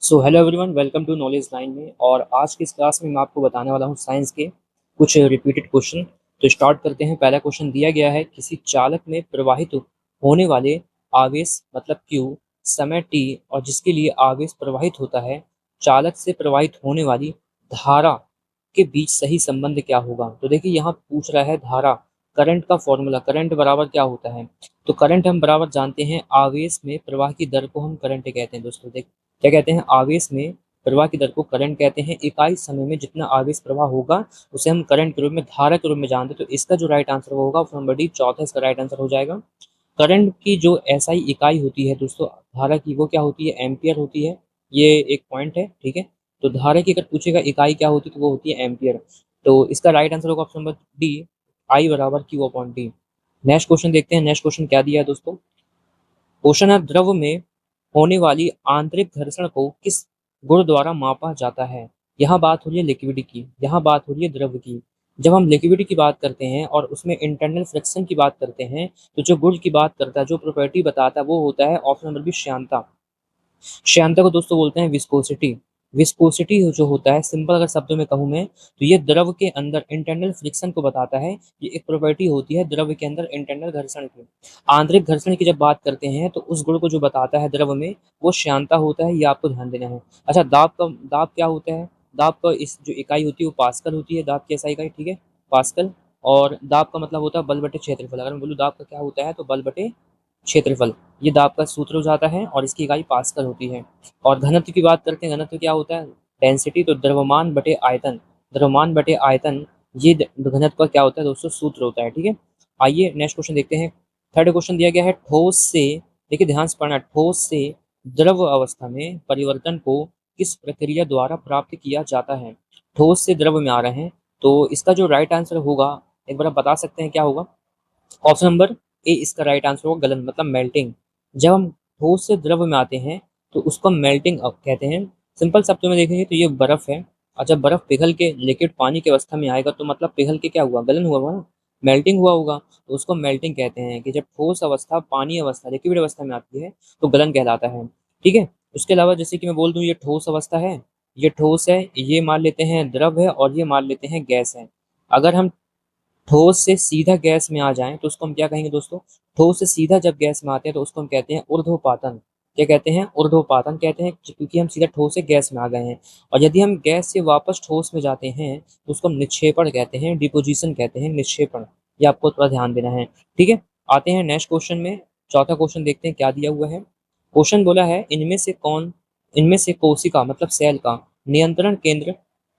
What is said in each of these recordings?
So hello everyone, welcome to knowledge line में। और आज की इस क्लास में मैं आपको बताने वाला हूँ साइंस के कुछ रिपीटेड क्वेश्चन। तो स्टार्ट करते हैं। पहला क्वेश्चन दिया गया है, किसी चालक में प्रवाहित होने वाले आवेश मतलब Q समय t और जिसके लिए आवेश प्रवाहित होता है, चालक से प्रवाहित होने वाली धारा के बीच सही संबंध क्या होगा। तो देखिए यहाँ पूछ रहा है धारा, करंट का फॉर्मूला। करंट बराबर क्या होता है, तो करंट हम बराबर जानते हैं, आवेश में प्रवाह की दर को हम करंट कहते हैं। दोस्तों देख क्या कहते हैं, आवेश में प्रवाह की दर को करंट कहते हैं। इकाई समय में जितना आवेश प्रवाह होगा उसे हम करंट के रूप में, धारा के रूप में जानते हैं। तो इसका जो राइट आंसर होगा ऑप्शन नंबर डी, चौथा इसका राइट आंसर हो जाएगा। करंट की जो एसआई इकाई होती है दोस्तों धारा की, वो क्या होती है, एम्पियर होती है। ये एक पॉइंट है, ठीक है। तो धारा की अगर पूछेगा इकाई क्या होती है तो वो होती है एम्पियर। तो इसका राइट आंसर होगा ऑप्शन नंबर डी, आई बराबर Q upon T. Next question देखते हैं। नेक्स्ट क्वेश्चन क्या दिया है दोस्तों, क्वेश्चन है, द्रव में होने वाली आंतरिक घर्षण को किस गुण द्वारा मापा जाता है। यहाँ बात हो रही है लिक्विड की, यहाँ बात हो रही है द्रव की। जब हम लिक्विड की बात करते हैं और उसमें इंटरनल फ्रिक्शन की बात करते हैं, तो जो गुण की बात करता है, जो प्रॉपर्टी बताता है, वो होता है ऑप्शन नंबर बी, श्यानता। श्यानता को दोस्तों बोलते हैं विस्कोसिटी। विस्कोसिटी जो होता है, सिंपल अगर शब्दों में कहूँ मैं, तो ये द्रव के अंदर इंटरनल फ्रिक्शन को बताता है। ये एक प्रॉपर्टी होती है द्रव के अंदर इंटरनल घर्षण की। आंतरिक घर्षण की जब बात करते हैं तो उस गुण को जो बताता है द्रव में, वो श्यानता होता है। ये आपको ध्यान देना है। अच्छा, दाब क्या होता है, दाब का इस जो इकाई होती है वो पास्कल होती है। दाब की ऐसा इकाई, ठीक है, पास्कल। और दाब का मतलब होता है बल बटे क्षेत्रफल। अगर मैं बोलूँ दाब का क्या होता है, तो बल बटे क्षेत्रफल, ये दाब का सूत्र हो जाता है और इसकी इकाई पास्कल होती है। और घनत्व की बात करते हैं, घनत्व क्या होता है, डेंसिटी। तो द्रव्यमान बटे आयतन, द्रव्यमान बटे आयतन, ये घनत्व का क्या होता है दोस्तों, सूत्र होता है, ठीक है। आइए नेक्स्ट क्वेश्चन देखते हैं। थर्ड क्वेश्चन दिया गया है, ठोस से, देखिए ध्यान से पढ़ना, ठोस से द्रव अवस्था में परिवर्तन को किस प्रक्रिया द्वारा प्राप्त किया जाता है। ठोस से द्रव में आ रहे हैं, तो इसका जो राइट आंसर होगा, एक बार आप बता सकते हैं क्या होगा। ऑप्शन नंबर ए इसका राइट आंसर होगा, गलन मतलब मेल्टिंग। जब हम ठोस से द्रव में आते हैं तो उसको मेल्टिंग कहते हैं। सिंपल शब्दों में देखेंगे तो ये बर्फ है, और जब बर्फ पिघल के लिक्विड पानी की अवस्था में आएगा तो मतलब पिघल के क्या हुआ, गलन हुआ होगा ना, मेल्टिंग हुआ होगा। तो उसको मेल्टिंग कहते हैं कि जब ठोस अवस्था, पानी अवस्था, लिक्विड अवस्था में आती है तो गलन कहलाता है, ठीक है। उसके अलावा जैसे कि मैं बोल दूं, ये ठोस अवस्था है, ये ठोस है, ये मान लेते हैं द्रव है, और ये मान लेते हैं गैस है। अगर हम ठोस से सीधा गैस में आ जाएं तो उसको हम क्या कहेंगे दोस्तों, ठोस से सीधा जब गैस में आते हैं तो उसको हम कहते हैं ऊर्ध्वपातन। क्या कहते हैं, ऊर्ध्वपातन कहते हैं, क्योंकि हम सीधा ठोस से गैस में आ गए हैं। और यदि हम गैस से वापस ठोस में जाते हैं तो उसको हम निक्षेपण कहते हैं, डिपोजिशन कहते हैं, निक्षेपण। ये आपको थोड़ा ध्यान देना है, ठीक है। आते हैं नेक्स्ट क्वेश्चन में। चौथा क्वेश्चन देखते हैं क्या दिया हुआ है। क्वेश्चन बोला है, इनमें से कोशिका मतलब सेल का नियंत्रण केंद्र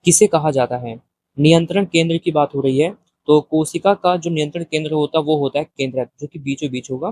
किसे कहा जाता है। नियंत्रण केंद्र की बात हो रही है, तो कोशिका का जो नियंत्रण केंद्र होता है वो होता है केंद्रक, जो कि बीचों बीच होगा।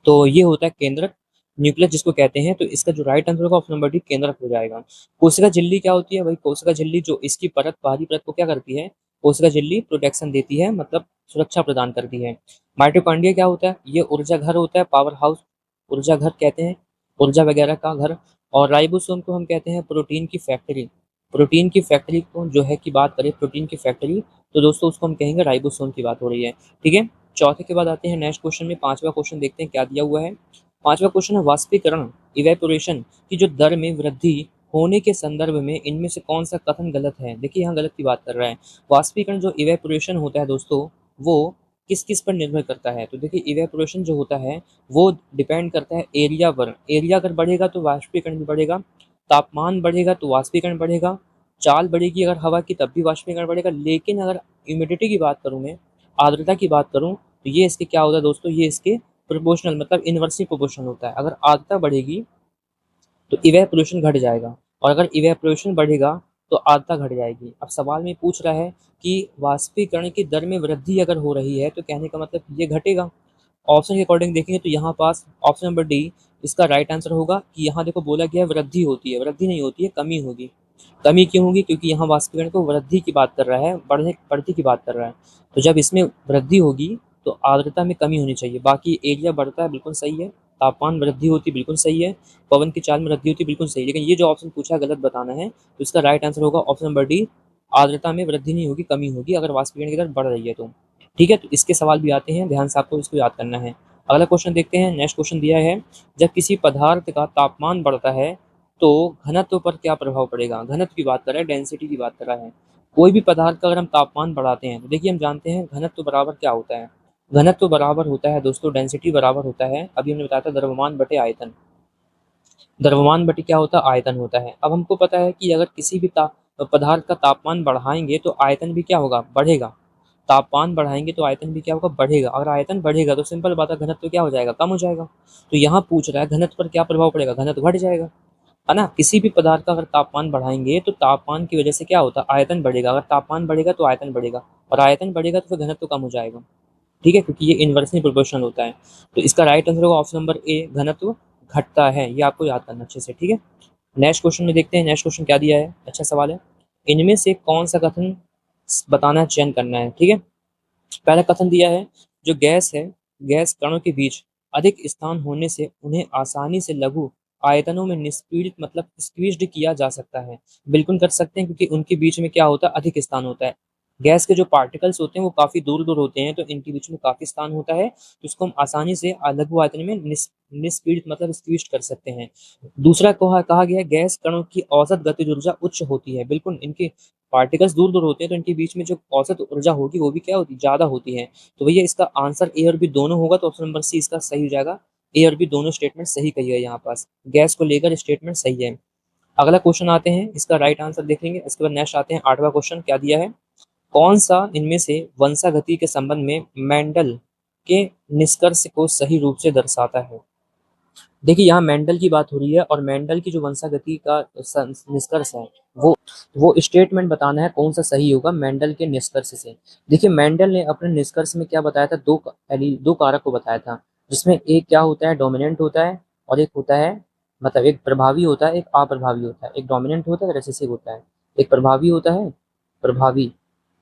तो ये होता है केंद्रक, न्यूक्लियस जिसको कहते हैं। तो इसका जो राइट आंसर होगा ऑप्शन नंबर डी, केंद्रक हो जाएगा। कोशिका झिल्ली क्या होती है भाई, कोशिका झिल्ली जो इसकी परत, बाहरी परत को क्या करती है, कोशिका झिल्ली प्रोटेक्शन देती है, मतलब सुरक्षा प्रदान करती है। माइटोकॉन्ड्रिया क्या होता है, ये ऊर्जा घर होता है, पावर हाउस, ऊर्जा घर कहते हैं, ऊर्जा वगैरह का घर। और राइबोसोम को हम कहते हैं प्रोटीन की फैक्ट्री। प्रोटीन की फैक्ट्री को जो है कि बात करें, प्रोटीन की फैक्ट्री, तो दोस्तों उसको हम कहेंगे राइबोसोम की बात हो रही है, ठीक है। चौथे के बाद आते हैं नेक्स्ट क्वेश्चन में। पांचवा क्वेश्चन देखते हैं क्या दिया हुआ है। पांचवा क्वेश्चन है, वाष्पीकरण, इवेपोरेशन की जो दर में वृद्धि होने के संदर्भ में इनमें से कौन सा कथन गलत है। देखिए यहाँ गलत की बात कर रहा है। वाष्पीकरण जो इवेपोरेशन होता है दोस्तों, वो किस किस पर निर्भर करता है। तो देखिए इवेपोरेशन जो होता है वो डिपेंड करता है एरिया पर। एरिया अगर बढ़ेगा तो वाष्पीकरण भी बढ़ेगा, तापमान बढ़ेगा तो वाष्पीकरण बढ़ेगा, चाल बढ़ेगी अगर हवा की तब भी वाष्पीकरण बढ़ेगा। लेकिन अगर ह्यूमिडिटी की बात करूँ मैं, आर्द्रता की बात करूँ, तो ये इसके क्या होता है दोस्तों, ये इसके प्रोपोर्शनल मतलब इन्वर्सली प्रोपोर्शनल होता है। अगर आर्द्रता बढ़ेगी तो इवेपोरेशन घट जाएगा, और अगर इवेपोरेशन बढ़ेगा तो आर्द्रता घट जाएगी। अब सवाल में पूछ रहा है कि वाष्पीकरण की दर में वृद्धि अगर हो रही है तो कहने का मतलब ये घटेगा। ऑप्शन के अकॉर्डिंग देखेंगे तो यहाँ पास ऑप्शन नंबर डी इसका राइट आंसर होगा, कि यहाँ देखो बोला गया है वृद्धि होती है, वृद्धि नहीं होती है, कमी होगी। कमी क्यों होगी, क्योंकि यहाँ वाष्पीकरण को वृद्धि की बात कर रहा है, बढ़ती की बात कर रहा है। तो जब इसमें वृद्धि होगी तो आर्द्रता में कमी होनी चाहिए। बाकी एरिया बढ़ता है, बिल्कुल सही है, तापमान वृद्धि होती है, बिल्कुल सही है, पवन की चाल में वृद्धि होती है, बिल्कुल सही है। लेकिन ये जो ऑप्शन पूछा गलत बताना है, तो इसका राइट आंसर होगा ऑप्शन नंबर डी, आर्द्रता में वृद्धि नहीं होगी, कमी होगी अगर वाष्पीकरण की दर बढ़ रही है तो, ठीक है। तो इसके सवाल भी आते हैं, ध्यान से आपको इसको याद करना है। अगला क्वेश्चन देखते हैं। नेक्स्ट क्वेश्चन दिया है, जब किसी पदार्थ का तापमान बढ़ता है तो घनत्व पर क्या प्रभाव पड़ेगा? घनत्व की बात कर रहा है, डेंसिटी की बात कर रहा है। कोई भी पदार्थ का अगर हम तापमान बढ़ाते हैं तो देखिए हम जानते हैं घनत्व बराबर क्या होता है। घनत्व बराबर होता है दोस्तों, डेंसिटी बराबर होता है, अभी हमने बताया था, द्रव्यमान बटे आयतन। द्रव्यमान बटे क्या होता है? आयतन होता है। अब हमको पता है कि अगर किसी भी पदार्थ का तापमान बढ़ाएंगे तो आयतन भी क्या होगा? बढ़ेगा। तापमान बढ़ाएंगे तो आयतन भी क्या होगा? बढ़ेगा। अगर आयतन बढ़ेगा तो सिंपल बात है, घनत्व क्या हो जाएगा? कम हो जाएगा। तो यहाँ पूछ रहा है घनत्व पर क्या प्रभाव पड़ेगा? घनत्व घट जाएगा, है ना। किसी भी पदार्थ का अगर तापमान बढ़ाएंगे तो तापमान की वजह से क्या होता है? आयतन बढ़ेगा। अगर तापमान बढ़ेगा तो आयतन बढ़ेगा, और आयतन बढ़ेगा तो फिर घनत्व कम हो जाएगा। ठीक है, क्योंकि ये इन्वर्सली प्रोपोर्शनल होता है। तो इसका राइट आंसर होगा ऑप्शन नंबर ए, घनत्व घटता है। ये आपको याद करना अच्छे से, ठीक है। नेक्स्ट क्वेश्चन में देखते हैं, नेक्स्ट क्वेश्चन क्या दिया है। अच्छा सवाल है, इनमें से कौन सा कथन बताना है, चयन करना है, ठीक है। पहला कथन दिया है, जो गैस है, गैस कणों के बीच अधिक स्थान होने से उन्हें आसानी से लघु आयतनों में निष्पीड़ित मतलब स्क्वीज्ड किया जा सकता है। बिल्कुल कर सकते हैं, क्योंकि उनके बीच में क्या होता है? अधिक स्थान होता है। गैस के जो पार्टिकल्स होते हैं वो काफी दूर दूर होते हैं, तो इनके बीच में काफी स्थान होता है, तो इसको हम आसानी से लघु आयतन में निष्पीड़ित मतलब स्क्वीज्ड कर सकते हैं। दूसरा कहा गया है, गैस कणों की औसत गतिज ऊर्जा उच्च होती है। बिल्कुल, इनके पार्टिकल्स दूर दूर होते हैं तो इनके बीच में जो औसत ऊर्जा होगी वो भी क्या होती है? ज्यादा होती है। तो भैया इसका आंसर ए और बी दोनों होगा, तो ऑप्शन नंबर सी इसका सही हो जाएगा। ए और बी दोनों स्टेटमेंट सही कही है यहाँ पास, गैस को लेकर स्टेटमेंट सही है। अगला क्वेश्चन आते हैं, इसका राइट आंसर देखेंगे। इसके बाद नेक्स्ट आते हैं, आठवां क्वेश्चन क्या दिया है, कौन सा इनमें से वंशागति के संबंध में मेंडल के निष्कर्ष को सही रूप से दर्शाता है? देखिए यहाँ मेंडल की बात हो रही है, और मेंडल की जो वंशागति का निष्कर्ष है, वो स्टेटमेंट बताना है कौन सा सही होगा मेंडल के निष्कर्ष से। देखिए मेंडल ने अपने निष्कर्ष में क्या बताया था? दो कारक को बताया था, जिसमें एक क्या होता है? डोमिनेंट होता है, और एक होता है मतलब एक प्रभावी होता है, एक अप्रभावी होता है। एक डोमिनेंट होता है, रिसेसिव होता है। एक प्रभावी होता है, प्रभावी,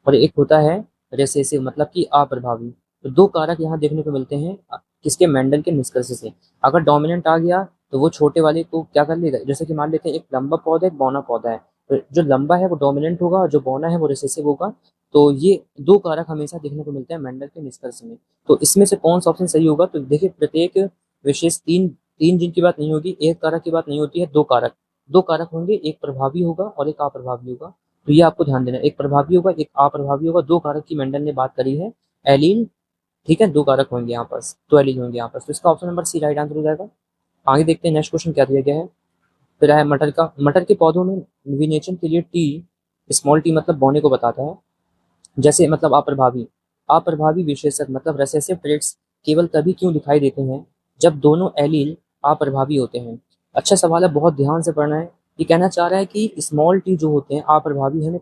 और एक होता है रिसेसिव मतलब कि अप्रभावी। तो दो कारक यहाँ देखने को मिलते हैं किसके? मेंडल के निष्कर्ष से। अगर डोमिनेंट आ गया तो वो छोटे वाले को क्या कर लेगा? जैसे कि मान लेते हैं एक लंबा पौधा एक बौना पौधा है, तो जो लंबा है वो डोमिनेंट होगा और जो बौना है वो रिसेसिव होगा। तो ये दो कारक हमेशा देखने को मिलते हैं मेंडल के निष्कर्ष में। तो इसमें से कौन सा ऑप्शन सही होगा? तो देखिए प्रत्येक विशेष तीन तीन जिनकी बात नहीं होगी, एक कारक की बात नहीं होती है, दो कारक होंगे, एक प्रभावी होगा और एक अप्रभावी होगा। तो ये आपको ध्यान देना है, एक प्रभावी होगा एक अप्रभावी होगा, दो कारक की मेंडल ने बात करी है। एलील, ठीक है, दो कारक होंगे यहाँ पास, तो एलील होंगे यहाँ पास। तो इसका option number c right answer हो जाएगा। आगे देखते हैं नेक्स्ट क्वेश्चन क्या दिया गया है। फिर है मटर का, मटर के पौधों में विनेचन के लिए टी, स्मॉल टी मतलब बोने को बताता है। जैसे मतलब अप्रभावी, अप्रभावी विशेषक मतलब रिसेसिव ट्रेट्स केवल तभी क्यों दिखाई देते हैं जब दोनों एलील अप्रभावी होते हैं। अच्छा सवाल है, बहुत ध्यान से पढ़ना है। ये कहना चाह रहा है कि स्मॉल टी जो होते हैं अप्रभावी है,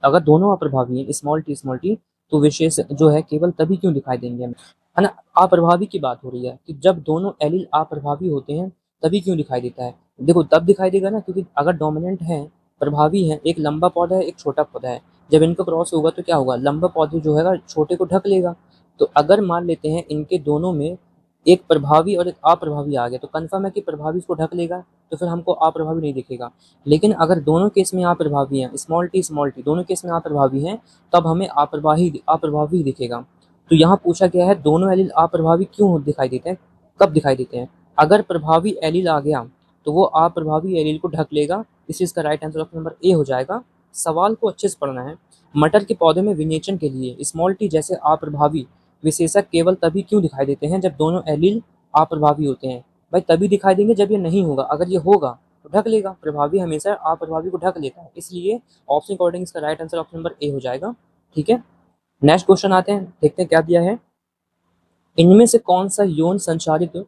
अगर दोनों अप्रभावी हैं, स्मॉल टी, तो विशेष जो है केवल तभी क्यों दिखाई देंगे हमें, है ना। अप्रभावी की बात हो रही है कि जब दोनों एलील अप्रभावी होते हैं तभी क्यों दिखाई देता है। देखो तब दिखाई देगा ना, क्योंकि अगर डोमिनेंट है, प्रभावी है, एक लंबा पौधा है एक छोटा पौधा है, जब इनका क्रॉस होगा तो क्या होगा? लंबा पौधा जो है छोटे को ढक लेगा। तो अगर मान लेते हैं इनके दोनों में एक प्रभावी और एक अप्रभावी आ गया, तो कन्फर्म है कि प्रभावी इसको ढक लेगा, तो फिर हमको अप्रभावी नहीं दिखेगा। लेकिन अगर दोनों केस में अप्रभावी हैं, स्मॉल टी दोनों केस में अप्रभावी हैं, तब हमें अप्रभावी दिखेगा। तो यहाँ पूछा गया है दोनों एलील अप्रभावी क्यों दिखाई देते हैं, कब दिखाई देते हैं? अगर प्रभावी एलील आ गया तो वो अप्रभावी एलील को ढक लेगा, इस चीज का right answer option number A हो जाएगा। सवाल को अच्छे से पढ़ना है। मटर के पौधे में विनेचन के लिए स्मॉल टी जैसे अप्रभावी विशेषक केवल तभी क्यों दिखाई देते हैं जब दोनों एलील अप्रभावी होते हैं? भाई तभी दिखाई देंगे जब ये नहीं होगा, अगर ये होगा तो ढक लेगा। प्रभावी हमेशा अप्रभावी को ढक लेता है, इसलिए ऑप्शन अकॉर्डिंग इसका right answer option number A हो जाएगा। ठीक है, नेक्स्ट क्वेश्चन आते हैं, देखते हैं क्या दिया है। इनमें से कौन सा यौन संचारित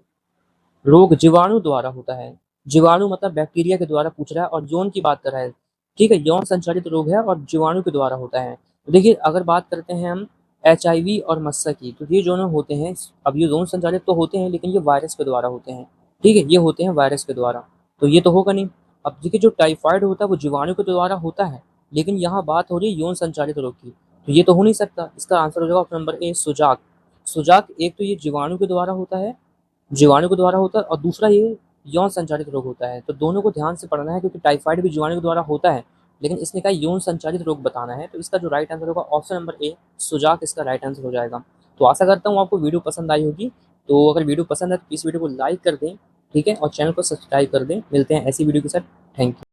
रोग जीवाणु द्वारा होता है? जीवाणु मतलब बैक्टीरिया के द्वारा पूछ रहा है, और यौन की बात कर रहा है। ठीक है, यौन संचारित रोग है और जीवाणु के द्वारा होता है। तो देखिए अगर बात करते हैं हम HIV और मस्सा की, तो ये दोनों होते हैं, अब ये यौन संचारित तो होते हैं लेकिन ये वायरस के द्वारा होते हैं। ठीक है, ये होते हैं वायरस के द्वारा, तो ये तो होगा नहीं। अब देखिए जो टाइफाइड होता है वो जीवाणु के द्वारा होता है, लेकिन यहाँ बात हो रही है यौन संचारित रोग की, तो ये तो हो नहीं सकता। इसका आंसर हो जाएगा ऑप्शन नंबर ए, सुजाक। सुजाक एक तो ये जीवाणु के द्वारा होता है, जीवाणु के द्वारा होता है, और दूसरा ये यौन संचारित रोग होता है। तो दोनों को ध्यान से पढ़ना है, क्योंकि टाइफाइड भी जीवाणु के द्वारा होता है, लेकिन इसने कहा यौन संचारित रोग बताना है। तो इसका जो राइट आंसर होगा ऑप्शन नंबर ए, सुजाक इसका राइट आंसर हो जाएगा। तो आशा करता हूँ आपको वीडियो पसंद आई होगी। तो अगर वीडियो पसंद है तो इस वीडियो को लाइक कर दें, ठीक है, और चैनल को सब्सक्राइब कर दें। मिलते हैं ऐसी वीडियो के साथ। Thank you.